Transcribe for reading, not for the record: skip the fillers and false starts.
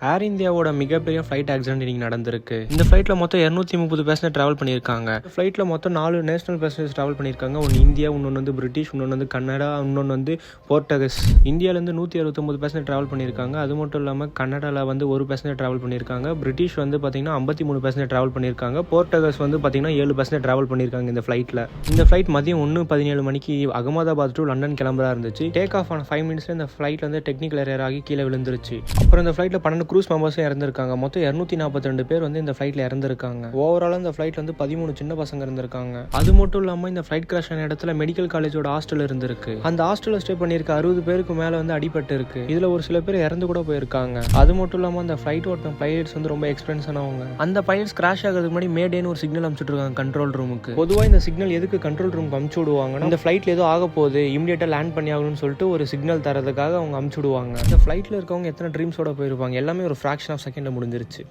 ஏர் இந்தியாவோட மிகப்பெரிய flight accident இன்னைக்கு நடந்திருக்கு. இந்த ஃப்ளைட்டில் மொத்தம் 230 பேசஞ்சர் ட்ராவல் பண்ணியிருக்காங்க. ஃப்ளைட்டில் மொத்தம் 4 நேஷனல் பேசஞ்சர்ஸ் ட்ராவல் பண்ணியிருக்காங்க. ஒன்று இந்தியா, இன்னொன்று வந்து பிரிட்டிஷ், இன்னொன்று வந்து கனடா, இன்னொன்று வந்து போர்ட்டகஸ். இந்தியாவிலேருந்து 169 பேசஞ்சர் ட்ராவல் பண்ணியிருக்காங்க. அது மட்டும் இல்லாமல் கனடாவில் வந்து 1 பேசஞ்சர் ட்ராவல் பண்ணியிருக்காங்க. பிரிட்டிஷ் வந்து பார்த்தீங்கன்னா 53 பேசஞ்சர் ட்ராவல் பண்ணியிருக்காங்க. போர்ட்டகஸ் வந்து பார்த்தீங்கன்னா 7 பேசஞ்சர் ட்ராவல் பண்ணியிருக்காங்க இந்த ஃப்ளைட்டில். இந்த ஃப்ளைட் மதியம் 1:17 மணிக்கு அகமதாபாத் டு லண்டன் கிளம்புறா இருந்துச்சு. டேக் ஆஃப் ஆன 5 மினிட்ஸ்ல இந்த ஃப்ளைட் வந்து டெக்னிக்கல் எரர் ஆகி கீழே விழுந்துருச்சு. அப்புறம் இந்த ஃப்ளைட்டில் 12 க்ரூஸ் மெம்பர்ஸும் இறந்திருக்காங்க. மொத்தம் 242 பேர் வந்து இந்த ஃப்ளைட்டில் இறந்திருக்காங்க. ஓவராலாக இந்த ஃப்ளைட்டில் வந்து 13 சின்ன பசங்க இருந்திருக்காங்க. அது மட்டும் இல்லாமல் இந்த ஃப்ளைட் கிராஷ் ஆன இடத்துல மெடிக்கல் காலேஜோட ஹாஸ்டல் இருந்திருக்கு. அந்த ஹாஸ்டலில் ஸ்டே பண்ணியிருக்க 60 பேருக்கு மேலே வந்து அடிபட்டு இருக்கு. இதில் ஒரு சில பேர் இறந்து கூட போயிருக்காங்க. அது மட்டும் இல்லாமல் அந்த ஃப்ளைட் ஓட்டின பைலட்ஸ் வந்து ரொம்ப எக்ஸ்பீரியன்ஸ் ஆனவங்க. அந்த பைலட்ஸ் கிராஷ் ஆகிறதுக்கு முன்னாடி மேடேன்னு ஒரு சிக்னல் அனுப்பிச்சுட்டு இருக்காங்க கண்ட்ரோல் ரூமுக்கு. பொதுவாக இந்த சிக்னல் எதுக்கு கண்ட்ரோல் ரூமுக்கு அனுப்பிச்சு விடுவாங்கன்னா, இந்த ஃப்ளைட்டில் ஏதோ ஆக போகுது, இமீடியட்டாக லேண்ட் பண்ணி ஆகணும்னு சொல்லிட்டு ஒரு சிக்னல் தரதுக்காக அவங்க அனுப்பிச்சு விடுவாங்க. இந்த ஃப்ளைட்டில் இருக்கவங்க எத்தனை ட்ரீம்ஸோட போயிருப்பாங்க. எல்லாமே ஒரு ஃப்ராக்ஷன் ஆஃப் செகண்ட் முடிஞ்சிருச்சு.